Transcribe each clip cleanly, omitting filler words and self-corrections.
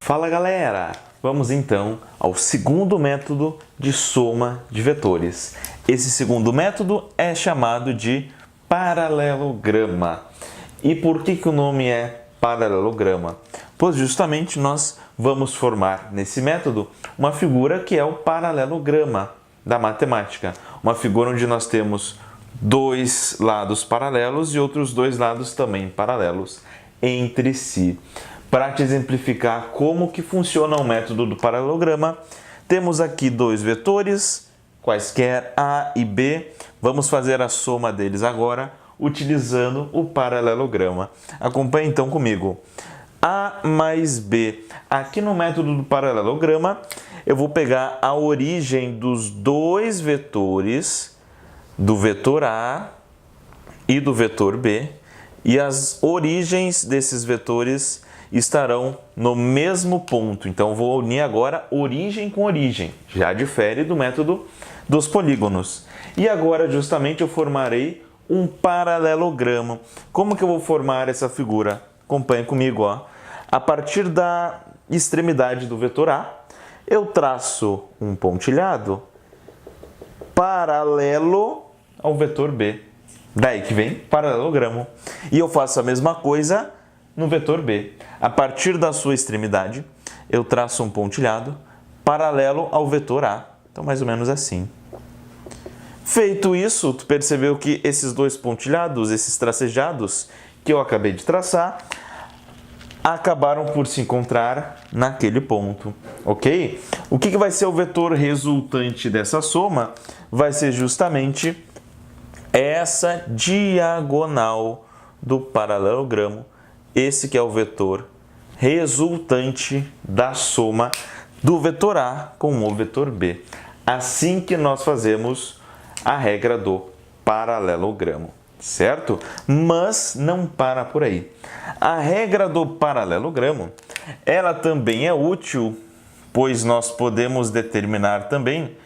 Fala galera! Vamos então ao segundo método de soma de vetores. Esse segundo método é chamado de paralelograma. E por que o nome é paralelograma? Pois justamente nós vamos formar nesse método uma figura que é o paralelograma da matemática. Uma figura onde nós temos dois lados paralelos e outros dois lados também paralelos entre si. Para te exemplificar como que funciona o método do paralelograma, temos aqui dois vetores, quaisquer A e B. Vamos fazer a soma deles agora, utilizando o paralelograma. Acompanhe então comigo. A mais B. Aqui no método do paralelograma, eu vou pegar a origem dos dois vetores, do vetor A e do vetor B, e as origens desses vetores estarão no mesmo ponto. Então, vou unir agora origem com origem. Já difere do método dos polígonos. E agora, justamente, eu formarei um paralelograma. Como que eu vou formar essa figura? Acompanhe comigo, ó. A partir da extremidade do vetor A, eu traço um pontilhado paralelo ao vetor B. Daí que vem paralelogramo. E eu faço a mesma coisa no vetor B. A partir da sua extremidade, eu traço um pontilhado paralelo ao vetor A. Então, mais ou menos assim. Feito isso, tu percebeu que esses dois pontilhados, esses tracejados que eu acabei de traçar, acabaram por se encontrar naquele ponto, ok? O que vai ser o vetor resultante dessa soma? Vai ser justamente essa diagonal do paralelogramo. Esse que é o vetor resultante da soma do vetor A com o vetor B. Assim que nós fazemos a regra do paralelogramo, certo? Mas não para por aí. A regra do paralelogramo, ela também é útil, pois nós podemos determinar também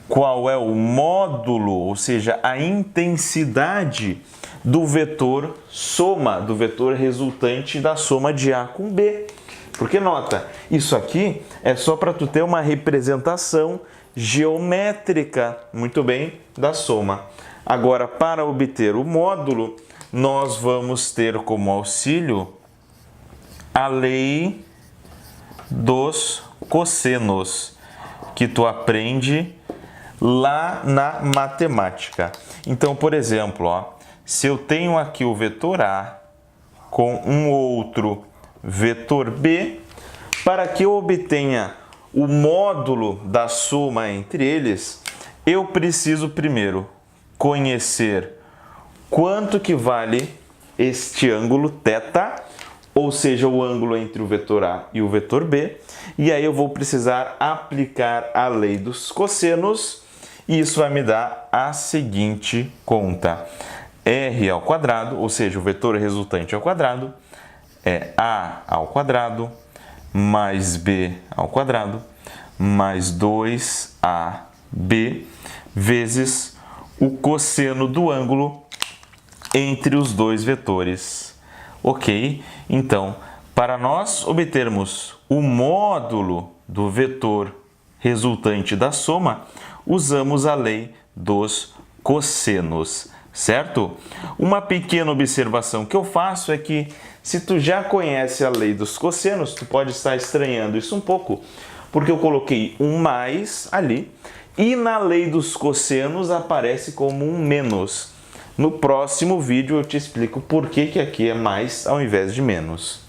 qual é o módulo, ou seja, a intensidade do vetor soma, do vetor resultante da soma de A com B. Porque nota, isso aqui é só para tu ter uma representação geométrica, muito bem, da soma. Agora, para obter o módulo, nós vamos ter como auxílio a lei dos cossenos, que tu aprende lá na matemática. Então, por exemplo, ó, se eu tenho aqui o vetor A com um outro vetor B, para que eu obtenha o módulo da soma entre eles, eu preciso primeiro conhecer quanto que vale este ângulo θ, ou seja, o ângulo entre o vetor A e o vetor B, e aí eu vou precisar aplicar a lei dos cossenos, e isso vai me dar a seguinte conta. R ao quadrado, ou seja, o vetor resultante ao quadrado, é A ao quadrado mais B ao quadrado mais 2AB vezes o cosseno do ângulo entre os dois vetores. Ok? Então, para nós obtermos o módulo do vetor resultante da soma, usamos a lei dos cossenos, certo? Uma pequena observação que eu faço é que, se tu já conhece a lei dos cossenos, tu pode estar estranhando isso um pouco, porque eu coloquei um mais ali, e na lei dos cossenos aparece como um menos. No próximo vídeo eu te explico por que aqui é mais ao invés de menos.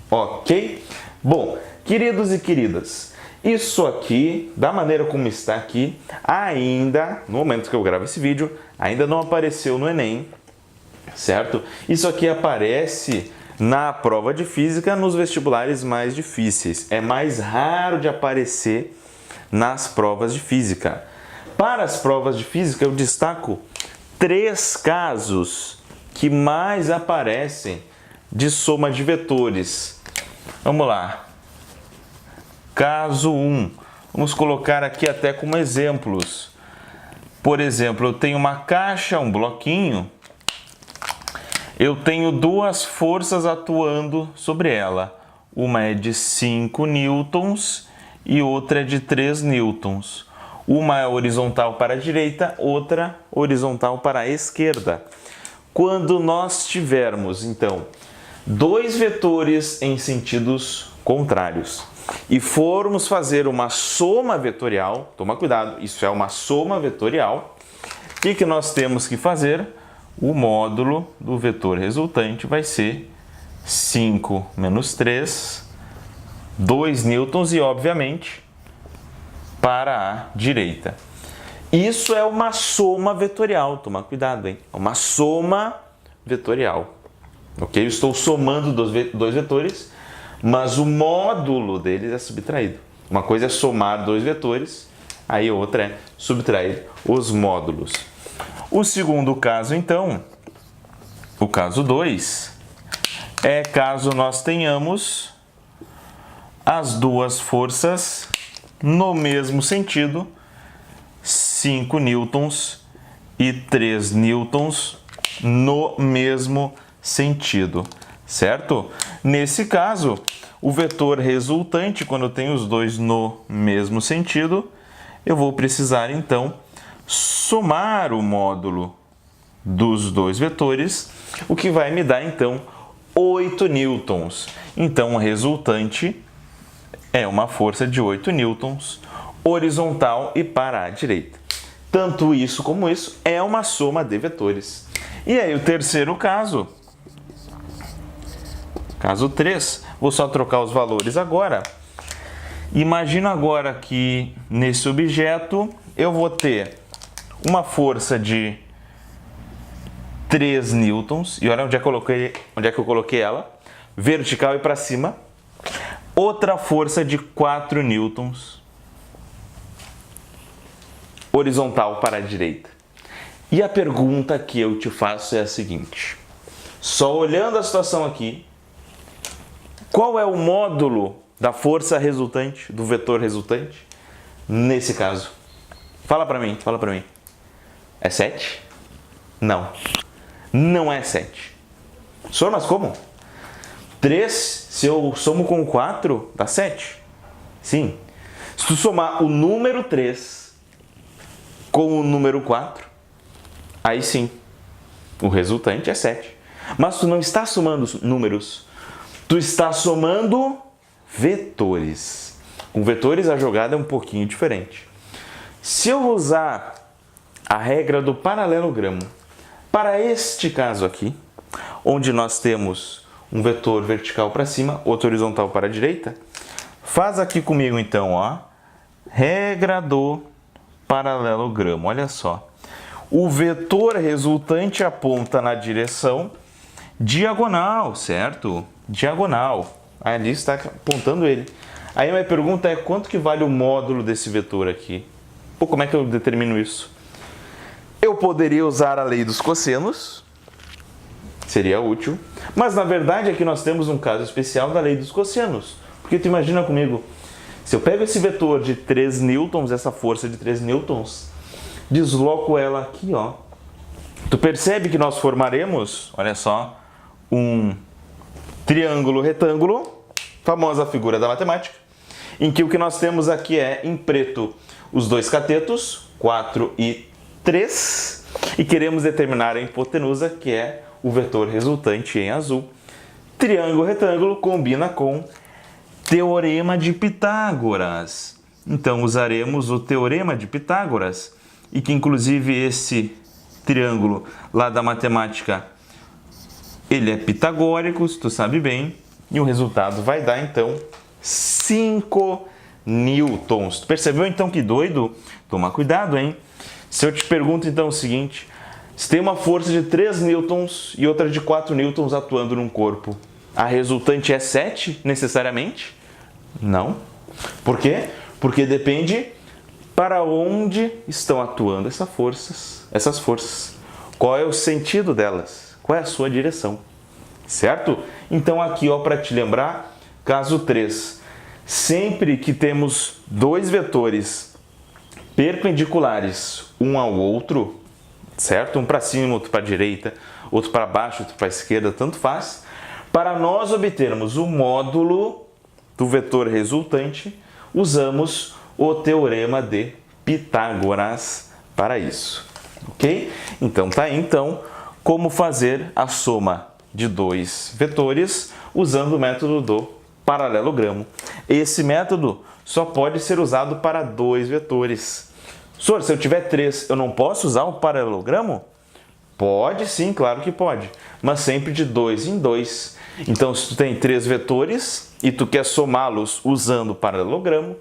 Ok? Bom, queridos e queridas, isso aqui, da maneira como está aqui, ainda, no momento que eu gravo esse vídeo, ainda não apareceu no Enem, certo? Isso aqui aparece na prova de física nos vestibulares mais difíceis. É mais raro de aparecer nas provas de física. Para as provas de física, eu destaco 3 casos que mais aparecem de soma de vetores. Vamos lá. Caso 1. Vamos colocar aqui até como exemplos. Por exemplo, eu tenho uma caixa, um bloquinho. Eu tenho duas forças atuando sobre ela. Uma é de 5 newtons e outra é de 3 newtons. Uma é horizontal para a direita, outra horizontal para a esquerda. Quando nós tivermos, então, dois vetores em sentidos contrários e formos fazer uma soma vetorial, toma cuidado, isso é uma soma vetorial, o que nós temos que fazer? O módulo do vetor resultante vai ser 5 menos 3, 2 newtons e, obviamente, para a direita. Isso é uma soma vetorial, toma cuidado, hein? É uma soma vetorial. Ok? Eu estou somando dois vetores, mas o módulo deles é subtraído. Uma coisa é somar dois vetores, aí outra é subtrair os módulos. O segundo caso, então, o caso 2, é caso nós tenhamos as duas forças no mesmo sentido, 5 newtons e 3 newtons no mesmo sentido, certo? Nesse caso, o vetor resultante, quando eu tenho os dois no mesmo sentido, eu vou precisar, então, somar o módulo dos dois vetores, o que vai me dar, então, 8 newtons. Então, o resultante é uma força de 8 newtons, horizontal e para a direita. Tanto isso como isso é uma soma de vetores. E aí, o terceiro caso, caso 3, vou só trocar os valores agora. Imagina agora que nesse objeto eu vou ter uma força de 3 newtons, e olha onde é que eu coloquei ela, vertical e para cima. Outra força de 4 newtons, horizontal para a direita. E a pergunta que eu te faço é a seguinte: só olhando a situação aqui, qual é o módulo da força resultante, do vetor resultante, nesse caso? Fala para mim, fala para mim. É 7? Não. Não é 7. Senhor, mas como? 3, se eu somo com 4, dá 7? Sim. Se tu somar o número 3 com o número 4, aí sim, o resultante é 7. Mas tu não está somando números, tu está somando vetores. Com vetores a jogada é um pouquinho diferente. Se eu usar a regra do paralelogramo para este caso aqui, onde nós temos um vetor vertical para cima, outro horizontal para a direita, faz aqui comigo então, ó, regra do paralelogramo. Olha só, o vetor resultante aponta na direção diagonal, certo? Diagonal. Ali está apontando ele. Aí a minha pergunta é: quanto que vale o módulo desse vetor aqui? Pô, como é que eu determino isso? Eu poderia usar a lei dos cossenos, seria útil, mas na verdade aqui nós temos um caso especial da lei dos cossenos. Porque tu imagina comigo, se eu pego esse vetor de 3 newtons, essa força de 3 newtons, desloco ela aqui, ó. Tu percebe que nós formaremos, olha só, um triângulo retângulo, famosa figura da matemática, em que o que nós temos aqui é, em preto, os dois catetos, 4 e 3, e queremos determinar a hipotenusa, que é o vetor resultante em azul. Triângulo retângulo combina com teorema de Pitágoras. Então usaremos o teorema de Pitágoras, e que inclusive esse triângulo lá da matemática, ele é pitagórico, se tu sabe bem, e o resultado vai dar então 5 newtons. Tu percebeu então que doido? Toma cuidado, hein? Se eu te pergunto então o seguinte: se tem uma força de 3 newtons e outra de 4 newtons atuando num corpo, a resultante é 7 necessariamente? Não. Por quê? Porque depende para onde estão atuando essas forças. Qual é o sentido delas? Qual é a sua direção? Certo? Então aqui, ó, para te lembrar, caso 3. Sempre que temos dois vetores perpendiculares um ao outro, certo? Um para cima, outro para a direita, outro para baixo, outro para a esquerda, tanto faz. Para nós obtermos o módulo do vetor resultante, usamos o teorema de Pitágoras para isso, ok? Então tá aí, como fazer a soma de dois vetores usando o método do paralelogramo. Esse método só pode ser usado para dois vetores. Senhor, se eu tiver 3, eu não posso usar o paralelogramo? Pode sim, claro que pode, mas sempre de 2 em 2. Então, se tu tem 3 vetores e tu quer somá-los usando o paralelogramo,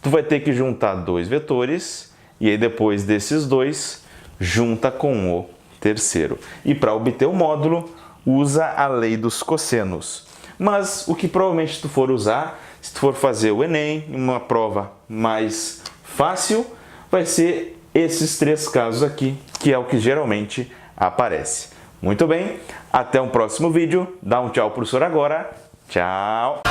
tu vai ter que juntar 2 vetores e aí depois desses 2, junta com o terceiro. E para obter o módulo, usa a lei dos cossenos. Mas o que provavelmente tu for usar, se tu for fazer o Enem, uma prova mais fácil, vai ser esses 3 casos aqui, que é o que geralmente aparece. Muito bem, até um próximo vídeo. Dá um tchau pro senhor agora. Tchau!